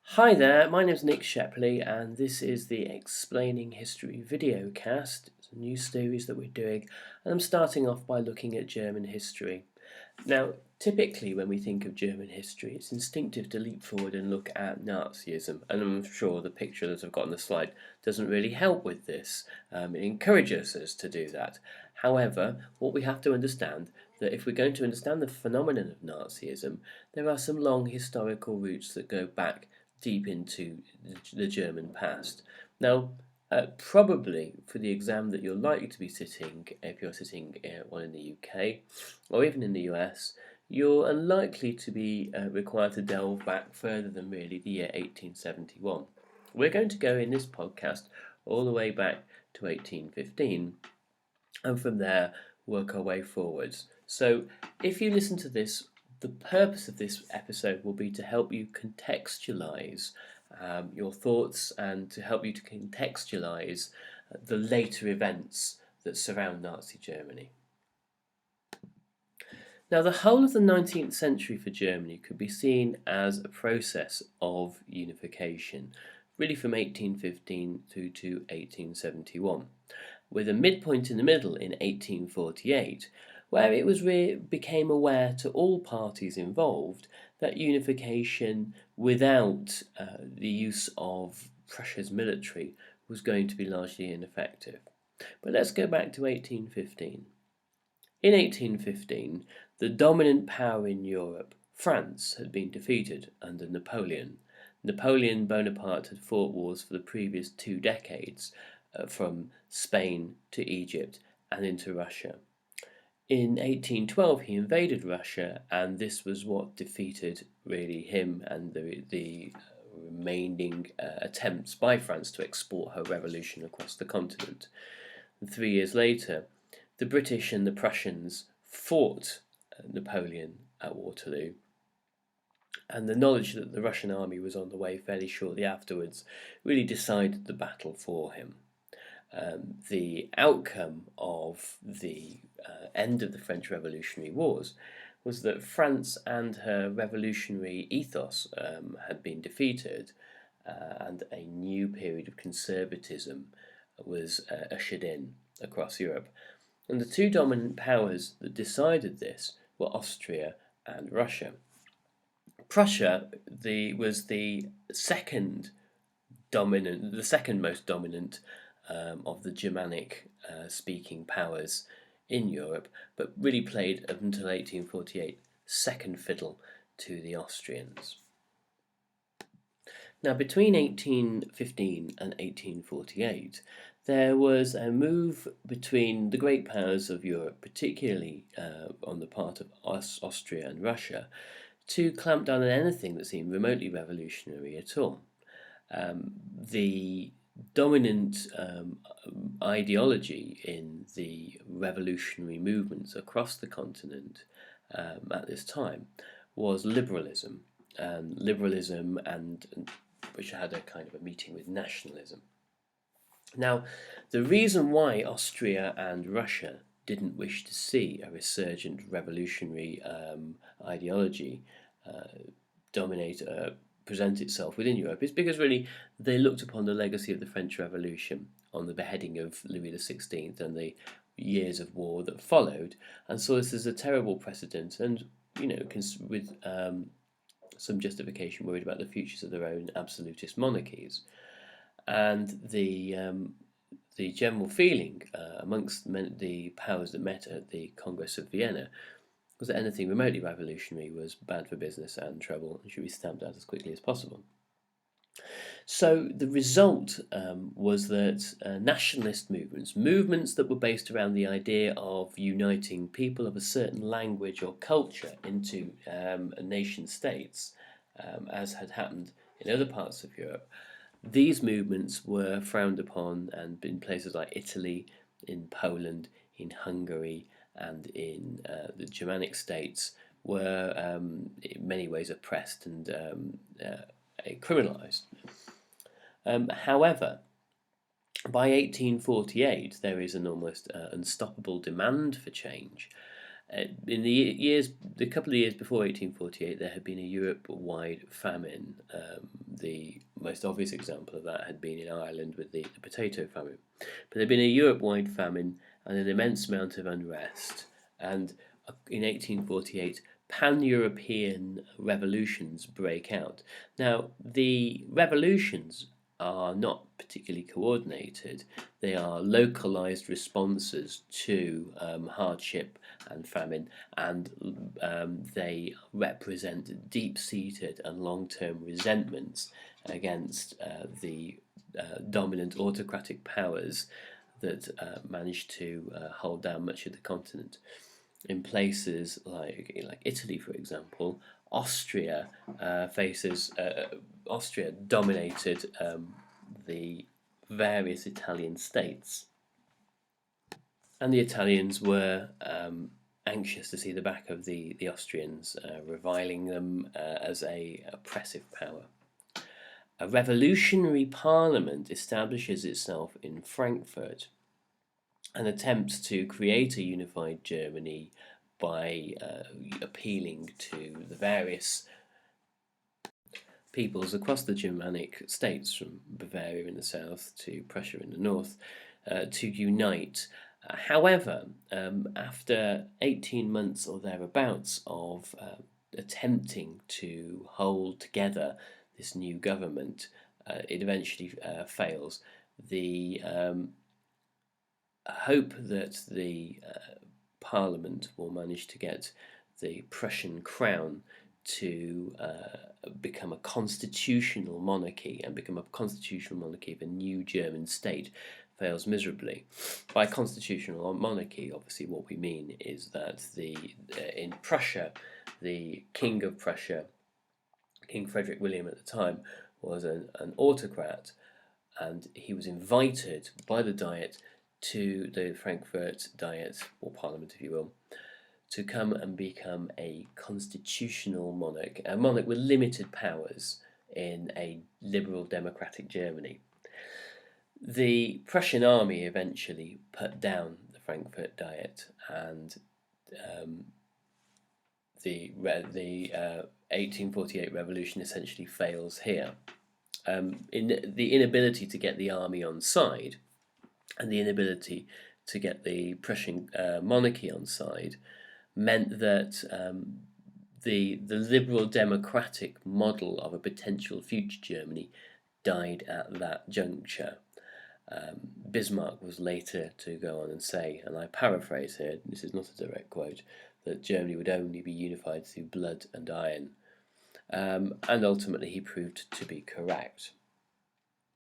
Hi there, my name's Nick Shepley and this is the Explaining History videocast. It's a new series that we're doing and I'm starting off by looking at German history. Now, typically when we think of German history, it's instinctive to leap forward and look at Nazism, and I'm sure the picture that I've got on the slide doesn't really help with this. It encourages us to do that. However, what we have to understand that if we're going to understand the phenomenon of Nazism, there are some long historical roots that go back deep into the German past. Now, probably for the exam that you're likely to be sitting, if you're sitting one in the UK or even in the US, you're unlikely to be required to delve back further than really the year 1871. We're going to go in this podcast all the way back to 1815 and from there work our way forwards. So if you listen to this, the purpose of this episode will be to help you contextualize your thoughts and to help you to contextualize the later events that surround Nazi Germany. Now, the whole of the 19th century for Germany could be seen as a process of unification, really from 1815 through to 1871, with a midpoint in the middle in 1848, where it became aware to all parties involved that unification without the use of Prussia's military was going to be largely ineffective. But let's go back to 1815. In 1815, the dominant power in Europe, France, had been defeated under Napoleon. Napoleon Bonaparte had fought wars for the previous 2 decades, from Spain to Egypt and into Russia. In 1812, he invaded Russia, and this was what defeated really him and the remaining attempts by France to export her revolution across the continent. And 3 years later, the British and the Prussians fought Napoleon at Waterloo, and the knowledge that the Russian army was on the way fairly shortly afterwards really decided the battle for him. The outcome of the end of the French Revolutionary Wars was that France and her revolutionary ethos had been defeated, and a new period of conservatism was ushered in across Europe. And the 2 dominant powers that decided this were Austria and Russia. Prussia was the second most dominant of the Germanic speaking powers in Europe, but really played up until 1848 second fiddle to the Austrians. Now, between 1815 and 1848, there was a move between the great powers of Europe, particularly on the part of Austria and Russia, to clamp down on anything that seemed remotely revolutionary at all. The dominant ideology in the revolutionary movements across the continent at this time was liberalism. Liberalism and which had a kind of a meeting with nationalism. Now, the reason why Austria and Russia didn't wish to see a resurgent revolutionary ideology present itself within Europe is because really they looked upon the legacy of the French Revolution on the beheading of Louis XVI and the years of war that followed, and saw this as a terrible precedent, and with some justification worried about the futures of their own absolutist monarchies. And the general feeling amongst the powers that met at the Congress of Vienna was that anything remotely revolutionary was bad for business and trouble and should be stamped out as quickly as possible. So the result was that nationalist movements that were based around the idea of uniting people of a certain language or culture into nation states, as had happened in other parts of Europe, these movements were frowned upon, and in places like Italy, in Poland, in Hungary, and in the Germanic states were in many ways oppressed and criminalised. However, by 1848, there is an almost unstoppable demand for change. In the couple of years before 1848, there had been a Europe-wide famine. The most obvious example of that had been in Ireland with the potato famine. But there had been a Europe-wide famine and an immense amount of unrest. And in 1848, pan-European revolutions break out. Now, the revolutions are not particularly coordinated. They are localized responses to hardship and famine, and they represent deep-seated and long-term resentments against the dominant autocratic powers that managed to hold down much of the continent. In places like Italy, for example, Austria Austria dominated the various Italian states, and the Italians were anxious to see the back of the Austrians, reviling them as a oppressive power. A revolutionary parliament establishes itself in Frankfurt and attempts to create a unified Germany by appealing to the various peoples across the Germanic states, from Bavaria in the south to Prussia in the north, to unite. However, after 18 months or thereabouts of attempting to hold together this new government, it eventually fails. The hope that the Parliament will manage to get the Prussian crown to become a constitutional monarchy and become a constitutional monarchy of a new German state fails miserably. By constitutional monarchy, obviously what we mean is that in Prussia, the King of Prussia, King Frederick William at the time, was an autocrat, and he was invited by the Diet to the Frankfurt Diet, or Parliament if you will, to come and become a constitutional monarch, a monarch with limited powers in a liberal democratic Germany. The Prussian army eventually put down the Frankfurt Diet, and the 1848 revolution essentially fails here. In the inability to get the army on side, and the inability to get the Prussian monarchy on side, meant that the liberal democratic model of a potential future Germany died at that juncture. Bismarck was later to go on and say, and I paraphrase here, this is not a direct quote, that Germany would only be unified through blood and iron. And ultimately he proved to be correct.